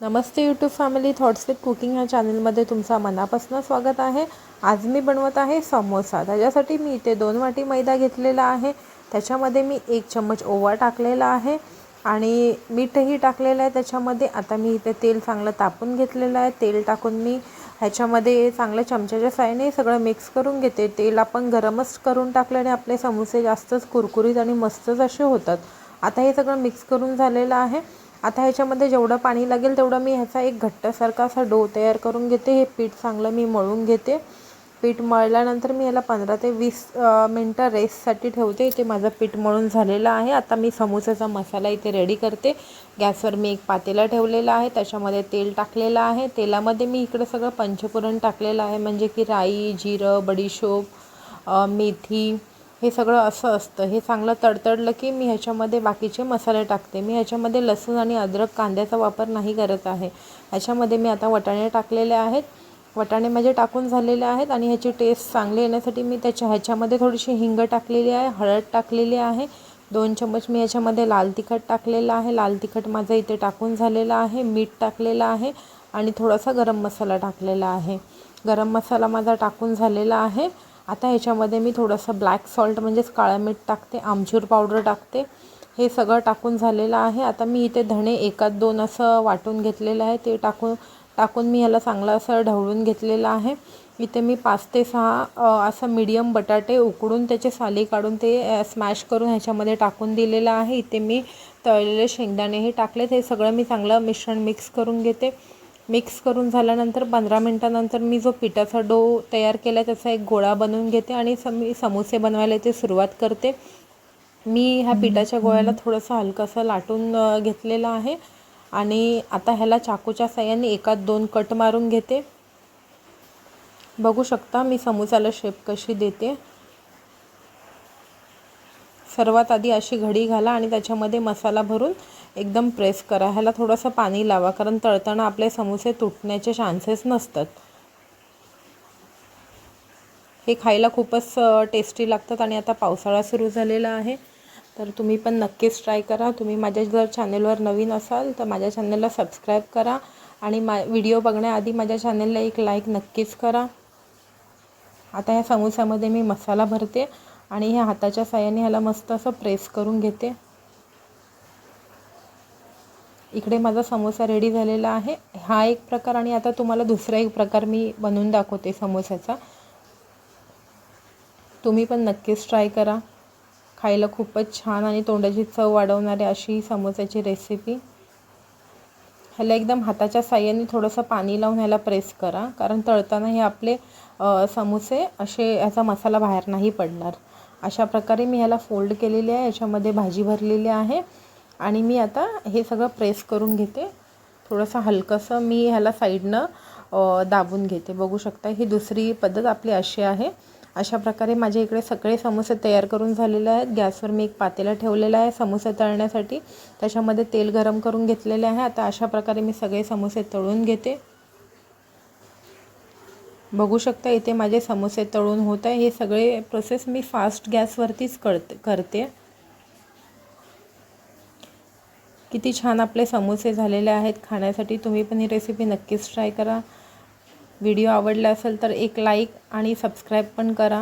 Namaste YouTube family, thoughts with cooking ह्या चॅनलमध्ये तुमचा मनापासून स्वागत आहे। आज मी बनवत आहे समोसा। त्याच्यासाठी मी इथे 2 वाटी मैदा घेतलेला आहे। त्याच्यामध्ये मी 1 चम्मच ओवा टाकलेला आहे आणि मीठही टाकलेलं आहे त्याच्यामध्ये। आता मी इथे तेल चांगलं तापून घेतलेलं आहे। तेल टाकून मी ह्याच्यामध्ये चांगल्या चमच्याच्या साहाय्याने सगळं मिक्स करून घेते। तेल आपण गरमच करून टाकल्याने आपले समोसे जास्तच कुरकुरीत आणि मस्तच असे होतात। आता हे सगळं मिक्स करून झालेलं आहे। आता ह्याच्यामध्ये जेवढं पाणी लागेल तेवढं मी ह्याचा एक घट्टसारखा असा डो तयार करून घेते। हे पीठ चांगलं मी मळून घेते। पीठ मळल्यानंतर मी याला 15 ते 20 मिनटं रेस्टसाठी ठेवते। इथे माझं पीठ मळून झालेलं आहे। आता मी समोसाचा मसाला इथे रेडी करते। गॅसवर मी एक पातेला ठेवलेला आहे, त्याच्यामध्ये तेल टाकलेलं आहे। तेलामध्ये मी इकडे सगळं पंचफुरण टाकलेलं आहे, म्हणजे की राई, जिरं, बडीशोप, मेथी हे सगळं असं असतं। हे चांगलं तडतडलं की मी ह्याच्यामध्ये बाकीचे मसाले टाकते। मी ह्याच्यामध्ये लसूण आणि अद्रक कांद्याचा वापर नाही करत आहे। ह्याच्यामध्ये मी आता वाटाणे टाकलेले आहेत। वाटाणे माझे टाकून झालेले आहेत आणि ह्याची टेस्ट चांगली येण्यासाठी मी ह्याच्यामध्ये थोडीशी हिंग टाकलेली आहे, हळद टाकलेली आहे। 2 चम्मच मी ह्याच्यामध्ये लाल तिखट टाकलेलं आहे। लाल तिखट माझं इथे टाकून झालेलं आहे। मीठ टाकलेलं आहे आणि थोडासा गरम मसाला टाकलेला आहे। गरम मसाला माझा टाकून झालेला आहे। आता ह्याच्यामध्ये मी थोडंसं ब्लॅक सॉल्ट म्हणजेच काळं मीठ टाकते, आमचूर पावडर टाकते। हे सगळं टाकून झालेलं आहे। आता मी इथे धणे 1-2 असं वाटून घेतलेलं आहे, ते टाकून मी ह्याला चांगलं असं ढवळून घेतलेलं आहे। इथे मी 5 ते 6 असं मीडियम बटाटे उकडून त्याचे साली काढून ते स्मॅश करून ह्याच्यामध्ये टाकून दिलेलं आहे। इथे मी तळलेले शेंगदाणेही टाकलेत। हे सगळं मी चांगलं मिश्रण मिक्स करून घेते। मिक्स करून झाल्यानंतर 15 मिनटानंतर मी जो पिठाचा डो तयार केला त्याचा एक गोळा बनवून घेते आणि मी समोसे बनवायला इथे सुरुवात करते। मी ह्या पिठाच्या गोळ्याला थोडंसं हलकंसं लाटून घेतलेलं आहे आणि आता ह्याला चाकूच्या साहाय्याने 1-2 कट मारून घेते। बघू शकता मी समोसाला शेप कशी देते। सर्वात आधी अशी घडी घाला आणि त्याच्यामध्ये मसाला भरून एकदम प्रेस करा। ह्याला थोडंसं पाणी लावा, कारण तळताना आपले समोसे तुटण्याचे चान्सेस नसतात। हे खायला खूपच टेस्टी लागतात आणि आता पावसाळा सुरू झालेला आहे, तर तुम्ही पण नक्कीच ट्राय करा। तुम्ही माझ्या जर चॅनलवर नवीन असाल तर माझ्या चॅनलला सबस्क्राईब करा आणि व्हिडिओ बघण्याआधी माझ्या चॅनलला एक लाईक नक्कीच करा। आता ह्या समोसामध्ये मी मसाला भरते आणि ह्या हाताच्या साहाय्याने ह्याला मस्त असं प्रेस करून घेते। इकडे माझा समोसा रेडी झालेला आहे। हा एक प्रकार आणि आता तुम्हाला दुसरा एक प्रकार मी बनवून दाखवते समोसाचा। तुम्ही पण नक्कीच ट्राय करा। खायला खूपच छान आणि तोंडाची चव वाढवणारी अशी समोसाची रेसिपी। ह्याला एकदम हाताच्या साहाय्याने थोडंसं पाणी लावून ह्याला प्रेस करा, कारण तळताना हे आपले समोसे असे ह्याचा मसाला बाहेर नाही पडणार। अशा प्रकारे मी ह्याला फोल्ड केलेली आहे, याच्यामध्ये भाजी भरलेली आहे आणि मी आता हे सगळं प्रेस करून घेते। थोडंसं हलकंसं मी ह्याला साईडनं दाबून घेते। बघू शकता ही दुसरी पद्धत आपली अशी आहे। अशा प्रकारे माझे इकडे सगळे समोसे तयार करून झालेले आहेत। गॅसवर मी एक पातेला ठेवलेला आहे समोसे तळण्यासाठी, त्याच्यामध्ये तेल गरम करून घेतलेले आहे। आता अशा प्रकारे मी सगळे समोसे तळून घेते। बघू शकता इथे माझे समोसे तळून होत आहे। हे सगळे प्रोसेस मी फास्ट गॅसवरतीच करते। किती छान आपले समोसे झालेले आहेत खाण्यासाठी। तुम्ही पण ही रेसिपी नक्कीच ट्राय करा। व्हिडिओ आवडला असेल तर एक लाईक आणि सबस्क्राईब पण करा।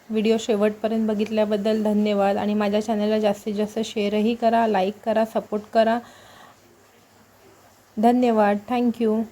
व्हिडिओ शेवटपर्यंत बघितल्याबद्दल धन्यवाद आणि माझ्या चॅनलला जास्तीत जास्त शेअरही करा, लाईक करा, सपोर्ट करा। धन्यवाद, थँक्यू।